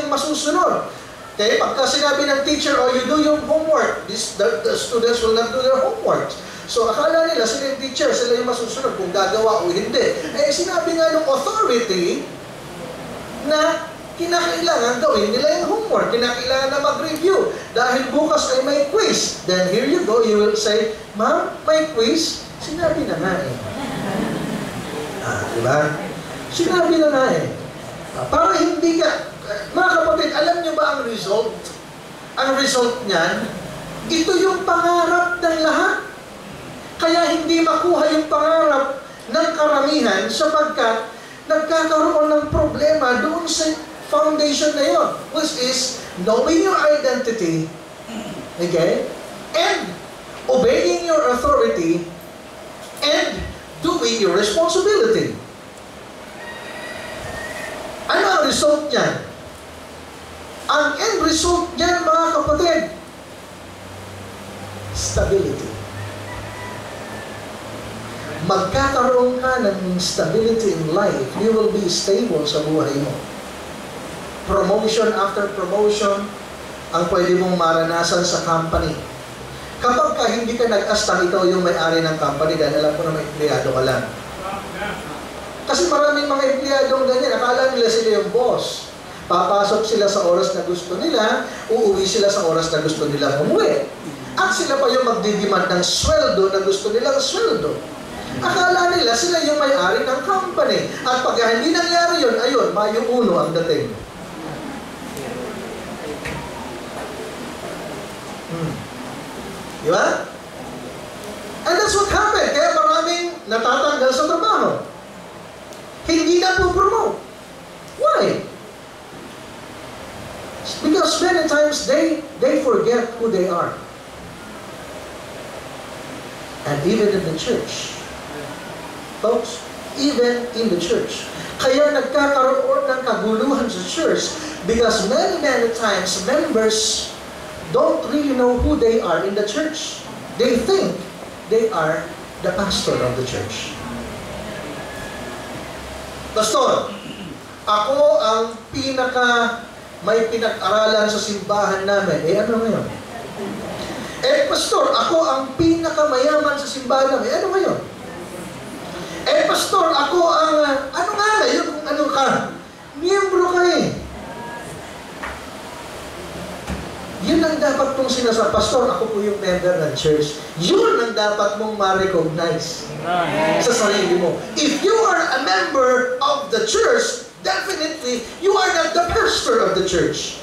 yung masusunod. Okay, pagka sinabi ng teacher, oh, you do your homework, the students will not do their homework. So, akala nila sila yung teacher, sila yung masusunod kung gagawa o hindi. Eh, sinabi nga ng authority na kinakailangan gawin nila yung homework, kinakailangan na mag-review. Dahil bukas ay may quiz. Then here you go, you will say, Ma'am, may quiz? Sinabi na nga eh. Diba? Sinabi na nga eh. Para hindi ka, mga kapatid, alam nyo ba ang result? Ang result niyan, ito yung pangarap ng lahat. Kaya hindi makuha yung pangarap ng karamihan sapagkat nagkakaroon ng problema doon sa foundation na yun, which is knowing your identity, okay, and obeying your authority, and doing your responsibility. Ano ang result niyan? Ang end result niyan, mga kapatid, stability. Magkakaroon ka ng stability in life, you will be stable sa buhay mo. Promotion after promotion ang pwede mong maranasan sa company. Kapag ka hindi ka nag-astang ikaw yung may-ari ng company, dahil alam ko na may empleyado ka lang. Kasi maraming mga empleyadong ganyan, akala nila sila yung boss. Papasok sila sa oras na gusto nila, uuwi sila sa oras na gusto nilang umuwi. At sila pa yung magdidemand ng sweldo na gusto nilang sweldo. Akala nila sila yung may-ari ng company. At pag hindi nangyari yun, ayun, Mayo 1 ang dating. Diba? And that's what happened. Kaya maraming natatanggal sa trabaho. Hindi na po-promote. Why? Because many times they forget who they are. And even in the church. Folks, even in the church. Kaya nagkakaroon ng kaguluhan sa church because many times members don't really know who they are in the church. They think they are the pastor of the church. Pastor, ako ang may pinag-aralan sa simbahan namin. Eh, ano ngayon? Eh, Pastor, ako ang pinakamayaman sa simbahan namin. Ano ngayon? Eh, Pastor, ako ang, ano nga ngayon kung ano ka? Miyembro ka eh. Yun ang dapat mong sinasabi. Pastor, ako po yung member ng church. Yun ang dapat mong ma-recognize sa sarili mo. If you are a member of the church, definitely, you are not the pastor of the church.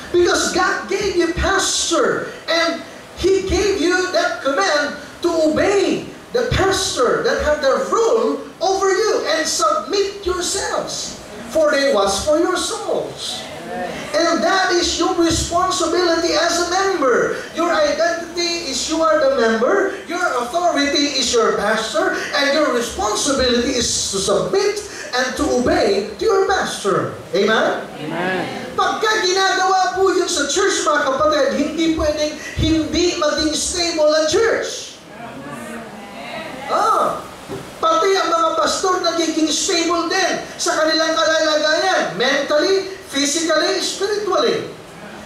Because God gave you pastor, and He gave you that command to obey the pastor that have the rule over you and submit yourselves, for they watch for your souls. And that is your responsibility as a member. Your identity is you are the member, your authority is your pastor, and your responsibility is to submit and to obey to your pastor. Amen? Amen. Pagka ginagawa po yun sa church, mga kapatid, hindi pwedeng hindi maging stable ang church. Pati ang mga pastor nagiging stable din sa kanilang kalalagayan, mentally, physically, spiritually.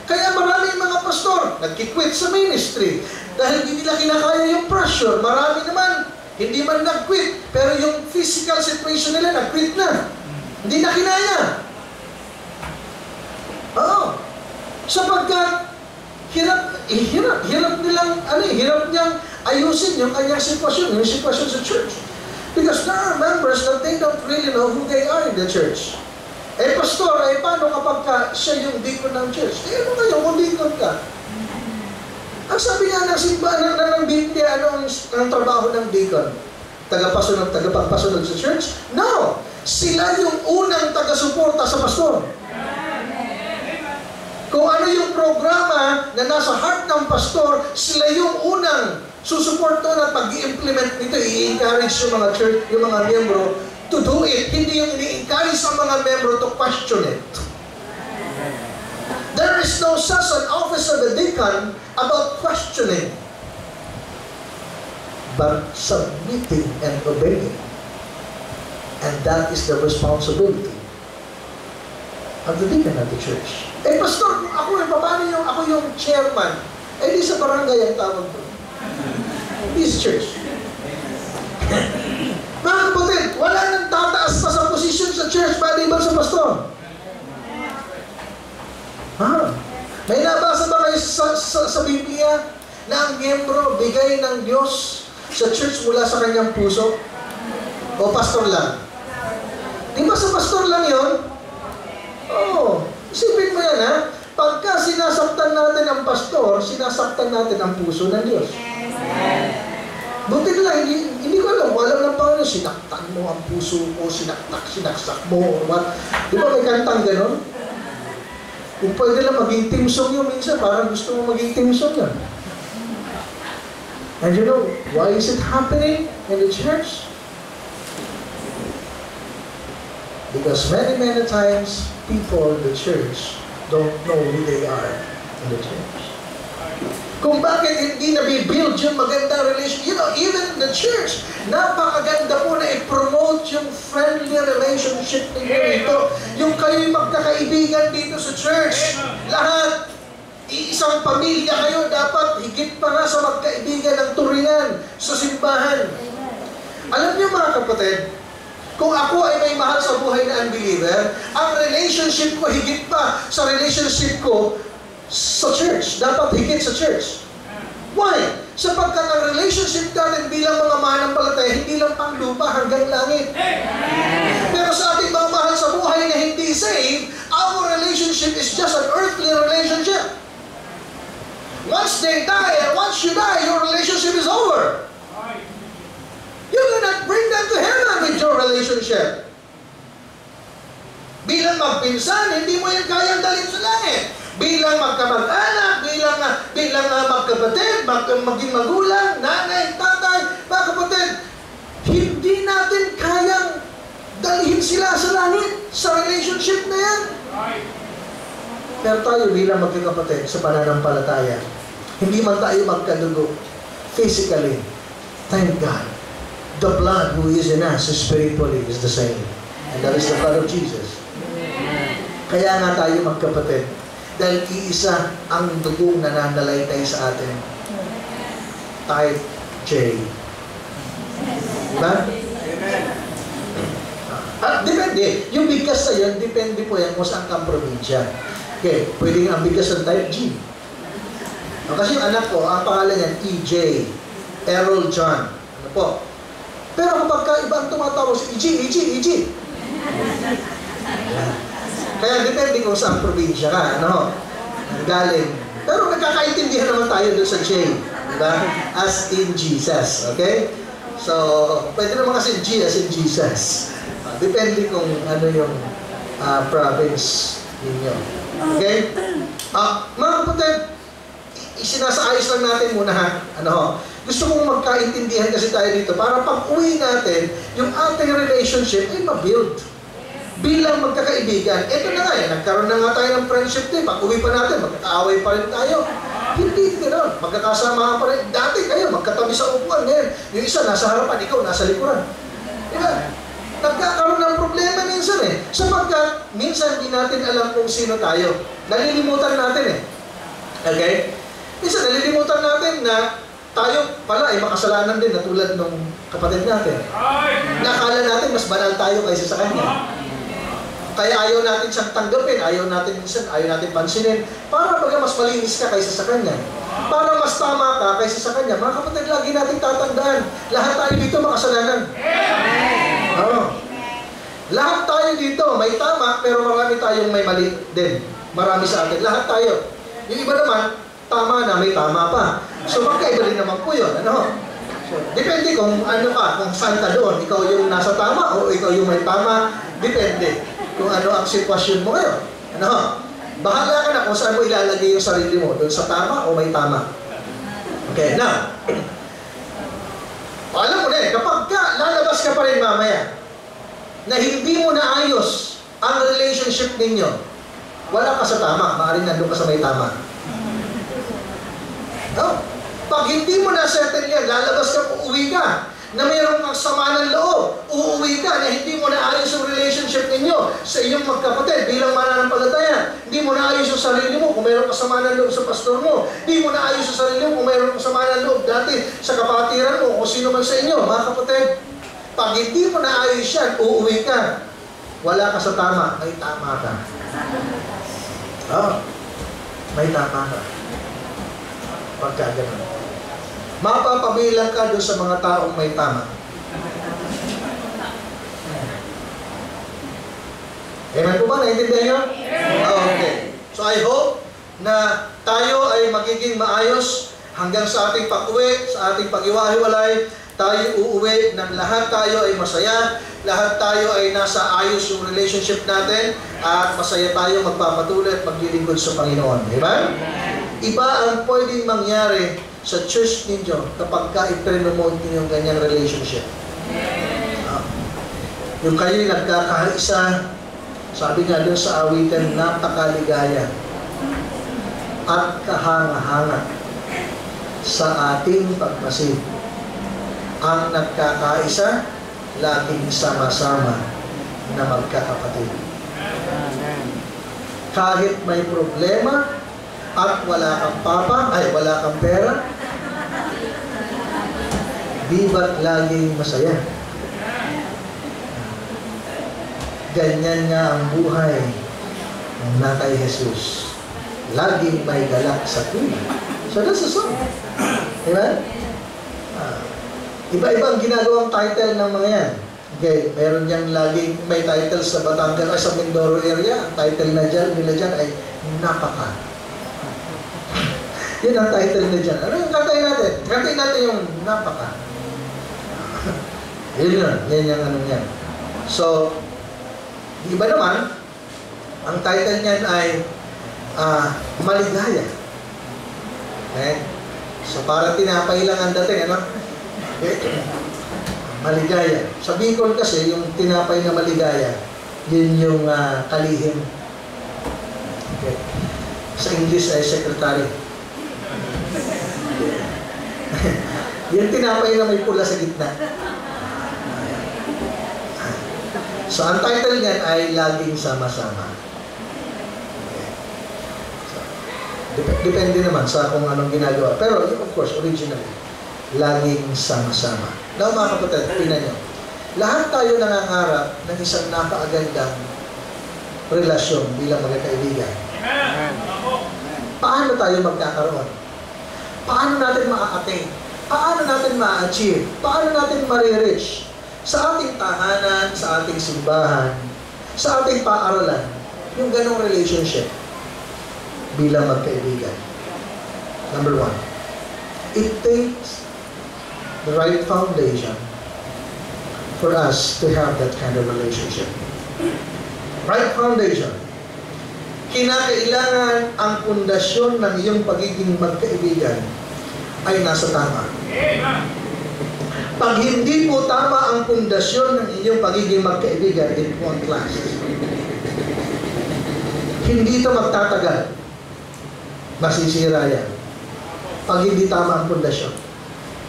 Kaya maraming mga pastor nagki-quit sa ministry dahil hindi nila kinakaya yung pressure. Marami naman hindi man nag-quit, pero yung physical situation nila nag-quit na. Hindi na kinaya. Sapagkat hirap niyang ayusin yung kanyang sitwasyon, yung sitwasyon sa church. Because there are members that they don't really know who they are in the church. Eh, pastor, paano kapag siya yung deacon ng church? Eh, ano kayo kung deacon ka? Ang sabi nga ng simbahan ng Biblia, ano ang trabaho ng deacon? Tagapagpasunod sa church? No! Sila yung unang taga-suporta sa pastor. Kung ano yung programa na nasa heart ng pastor, sila yung unang susupport doon at pag-i-implement nito, i-encourage yung mga church, yung mga miyembro to do it. Hindi yung i-encourage ang mga miyembro to question it. There is no such an office of the deacon about questioning, but submitting and obeying. And that is the responsibility of the deacon of the church. Eh, pastor, kung ako paano ako yung chairman? Eh, di sa barangay ang tawag doon. This church. Mga kapatid, wala nang tataas pa sa posisyon sa church maliban sa pastor. May nabasa ba kayo sa Biblia na ang miyembro bigay ng Diyos sa church mula sa kanyang puso? O pastor lang? Di ba sa pastor lang yun? Oo. Isipin mo yan, ha? Pagka sinasaktan natin ang pastor, sinasaktan natin ang puso ng Diyos. Buti na lang, hindi ko alam. Alam lang pa ano, sinaktan mo ang puso ko, sinaksak mo, or what. Di ba may kantang ganon? Kung pwede lang maging team song yun minsan, parang gusto mo maging team song yan. And you know, why is it happening in the church? Because many, many times, people in the church don't know who they are in the church. Kung bakit hindi nabibuild yung magandang relationship. You know, even in the church, napakaganda po na i-promote yung friendly relationship ninyo dito. Yung kayo'y magkakaibigan dito sa church. Lahat, isang pamilya kayo, dapat higit pa nga sa magkaibigan ng turingan sa simbahan. Alam niyo mga kapatid, kung ako ay may mahal sa buhay na unbeliever, ang relationship ko higit pa sa relationship ko sa church. Dapat higit sa church. Why? Sapagkat ang relationship natin bilang mga mananampalataya, hindi lang pang lupa hanggang langit. Pero sa ating mga mahal sa buhay na hindi saved, our relationship is just an earthly relationship. Once they die, and once you die, your relationship is over. You cannot bring them to heaven with your relationship. Bilang magpinsan, hindi mo yan kayang dalhin sa langit. Bilang magkamag-anak, bilang magkapatid, maging magulang, nanay, tatay, mga kapatid, hindi natin kayang dalhin sila sa langit, sa relationship na yan. Pero tayo bilang magkakapatid sa pananampalataya, hindi man tayo magkadugo physically, thank God, the blood who is in us spiritually is the same. And that is the blood of Jesus. Kaya nga tayo magkapatid. Dahil iisa ang dugong nananalaytay sa atin. Type J. Diba? Depende. Yung bigkas sa yun, depende po yan kung saan kang probinsya. Okay, pwede ang bigkas ng type G. Kasi yung anak ko, ang pangalan niyan, EJ. Errol John. Ano po? Pero kapag ibang tumatawag si EJ. Kaya depende kung saan probinsya ka, ano? Galing. Pero nagkakaintindihan naman tayo doon sa J. Diba? As in Jesus. Okay? So, pwede naman kasi G as in Jesus. Depende kung ano yung province ninyo. Okay? Mga kapatid, isinasaayos lang natin muna ha. Ano? Gusto kong magkaintindihan kasi tayo dito para pag uwi natin, yung ating relationship ay mabuild. Bilang magkakaibigan, ito na nga eh, nagkaroon na nga tayo ng friendship din. Pag uwi pa natin, magkakaaway pa rin tayo. Hindi gano'n. Magkakasama pa rin. Dati kayo, magkatabi sa upuan. Ngayon, yung isa nasa harapan, ikaw nasa likuran. Diba? Nagkakaroon ng problema minsan eh. Sapagkat, minsan hindi natin alam kung sino tayo. Nalilimutan natin eh. Okay? Minsan, nalilimutan natin na tayo pala ay makasalanan din na tulad ng kapatid natin. Nakala natin mas banal tayo kaysa sa kanya. Kaya ayaw natin siyang tanggapin, ayaw natin pansinin, para baga mas malinis ka kaysa sa kanya. Para mas tama ka kaysa sa kanya. Mga kapatid, lagi natin tatandaan, lahat tayo dito makasalanan. Oo. Lahat tayo dito may tama, pero marami tayong may mali din. Marami sa atin. Lahat tayo. Yung iba naman, tama na, may tama pa. So magkaiba din naman po yun. Ano? So, depende kung ano ka, kung saan ka doon. Ikaw yung nasa tama o ikaw yung may tama. Depende kung ano ang sitwasyon mo ngayon. Ano? Bahala ka na kung saan mo ilalagay yung sarili mo. Doon sa tama o may tama. Okay, now. Alam mo na eh, kapag lalabas ka pa rin mamaya na hindi mo naayos ang relationship ninyo, wala ka sa tama. Maaaring nandun ka sa may tama. No? Pag hindi mo na-settle yan, lalabas ka, uuwi ka, na mayroong kang sama ng loob, uuwi ka na hindi mo naayos yung relationship ninyo sa iyong magkapatid bilang mananampalataya. Hindi mo naayos yung sarili mo kung mayroong kasama ng loob sa pastor mo. Hindi mo naayos yung sarili mo kung mayroong kasama ng loob dati sa kapatiran mo kung sino man sa inyo. Mga kapatid, pag hindi mo naayos yan, uuwi ka. Wala ka sa tama, may tama ka. May tama ka. Pagka ganun. Mapapabilang ka doon sa mga taong may tama. Amen po ba? Naintindihan nyo? Okay. So I hope na tayo ay magiging maayos hanggang sa ating pag-uwi, sa ating pag-iwahiwalay. Tayo uuwi ng lahat tayo ay masaya, lahat tayo ay nasa ayos yung relationship natin, at masaya tayo magpapatuloy at maglilingkod sa Panginoon. Amen? Iba ang pwedeng mangyari sa church ninyo kapag i-promote niyo yung ganyang relationship. Yung kayo'y nagkakaisa, sabi nga doon sa awitin, napakaligaya at kahanga-hanga sa ating pagmasid. Ang nagkakaisa, laging sama-sama na magkakapatid. Kahit may problema at wala kang wala kang pera, di ba't laging masaya? Ganyan nga ang buhay ng Natay Jesus. Laging may galak sa tuwa. So that's the song. Diba? Iba-ibang ginagawang title ng mga yan. Okay, meron niyang laging may title sa Batangas ay sa Mindoro area. Ang title na nila dyan ay Napaka. Yun ang title na dyan. Ano yung kantayin natin? Kantayin natin yung Napaka. Yun. Yan yung ano yan. So, iba naman, ang title niyan ay Maligaya. Okay? So, parang tinapay lang ang dating, ano? Okay. Maligaya. Sa Bicol kasi, yung tinapay na maligaya, yun yung kalihim. Okay. Sa English ay secretary. Yung tinapay na may pula sa gitna. So, ang title niyan ay Laging Sama-sama. Okay. So, depende naman sa kung anong ginagawa. Pero, of course, originally, laging sama-sama. Now, mga kapatid, tingnan nyo. Lahat tayo nangangarap ng isang napakagandang relasyon bilang magkakaibigan. Paano tayo magkakaroon? Paano natin ma-attain? Paano natin ma-achieve? Paano natin ma-reach? Sa ating tahanan, sa ating simbahan, sa ating paaralan, yung ganong relationship bilang magkaibigan. Number one, it takes the right foundation for us to have that kind of relationship. Right foundation. Kinakailangan ang pundasyon ng iyong pagiging magkaibigan ay nasa tama. Pag hindi po tama ang pundasyon ng iyong pagiging magkaibigan, it won't last. Hindi ito magtatagal. Masisira yan. Pag hindi tama ang pundasyon.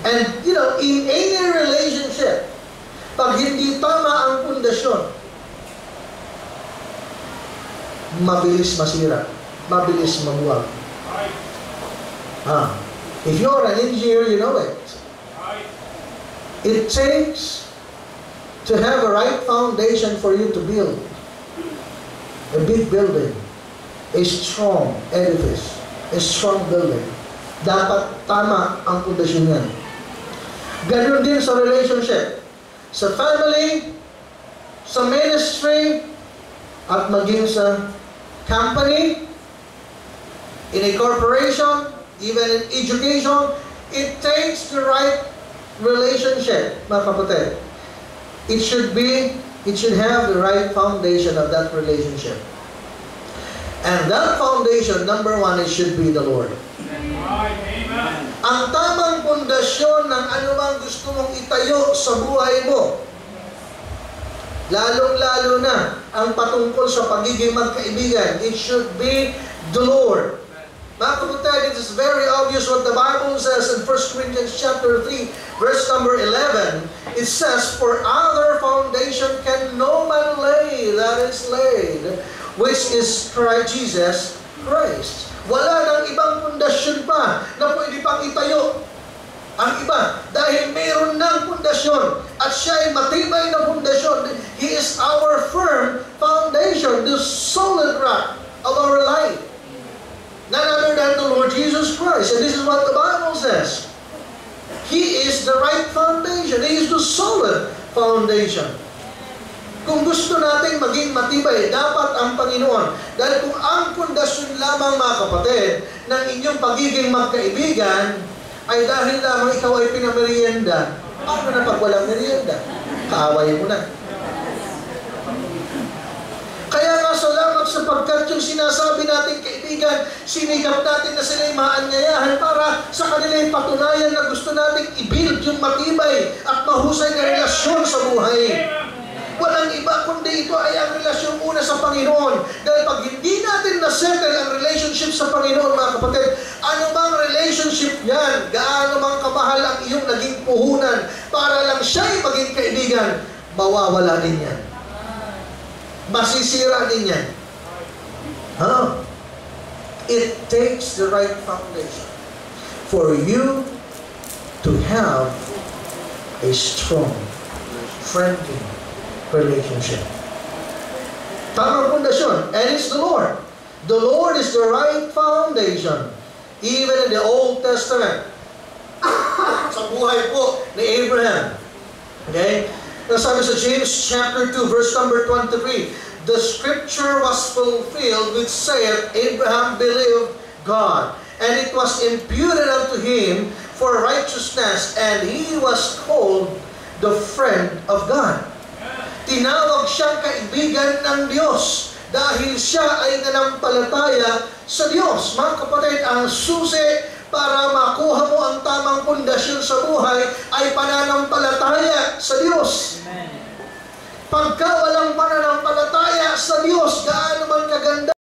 And, you know, in any relationship, pag hindi tama ang pundasyon, mabilis masira. Mabilis mabuwag. If you're an engineer, you know it. It takes to have a right foundation for you to build a big building, a strong edifice, a strong building. Dapat tama ang pundasyon yan. Ganun din sa relationship, sa family, sa ministry, at maging sa company, in a corporation, even in education. It takes the right relationship, mga kapatid. It should have the right foundation of that relationship. And that foundation, number one, it should be the Lord. Ang tamang pundasyon ng anumang gusto mong itayo sa buhay mo, lalong-lalo na ang patungkol sa pagiging magkaibigan, it should be the Lord. Mga kapatid, it is very obvious what the Bible says in 1 Corinthians chapter 3, verse number 11. It says, "For other foundation can no man lay, that is laid, which is Christ Jesus Christ." Wala nang ibang pundasyon pa na pwede pang itayo. Ang iba, dahil mayroon ng pundasyon at siya ay matibay na pundasyon. He is our firm foundation, the solid rock of our life. None other than the Lord Jesus Christ. And this is what the Bible says. He is the right foundation. He is the solid foundation. Kung gusto nating maging matibay, dapat ang Panginoon. Dahil kung ang pundasyon lamang, mga kapatid, ng inyong pagiging magkaibigan, ay dahil lamang ikaw ay pinamerienda, paano na pag walang merienda? Kaaway mo na. Kaya nga salamat sapagkat yung sinasabi natin kaibigan, sinikap natin na sila'y maanyayahan para sa kanila'y patunayan na gusto nating i-build yung matibay at mahusay na relasyon sa buhay. Walang iba kundi ito ay ang relasyon una sa Panginoon. Dahil pag hindi natin na-settle ang relationship sa Panginoon, mga kapatid, ano bang relationship yan? Gaano mang kamahal ang iyong naging puhunan para lang siya'y maging kaibigan, mawawala din yan. Masisira din yan. It takes the right foundation for you to have a strong, friendly relationship. Tamang pundasyon, and it's the Lord. The Lord is the right foundation. Even in the Old Testament, sa buhay po ni Abraham. Okay? Sabi sa James chapter 2, verse number 23, "The scripture was fulfilled which saith, Abraham believed God, and it was imputed unto him for righteousness, and he was called the friend of God." Tinawag siyang kaibigan ng Diyos dahil siya ay nanampalataya sa Diyos. Mga kapatid, ang susi para makuha mo ang tamang pundasyon sa buhay ay pananampalataya sa Diyos. Amen. Pagka walang pananampalataya sa Diyos, gaano man kaganda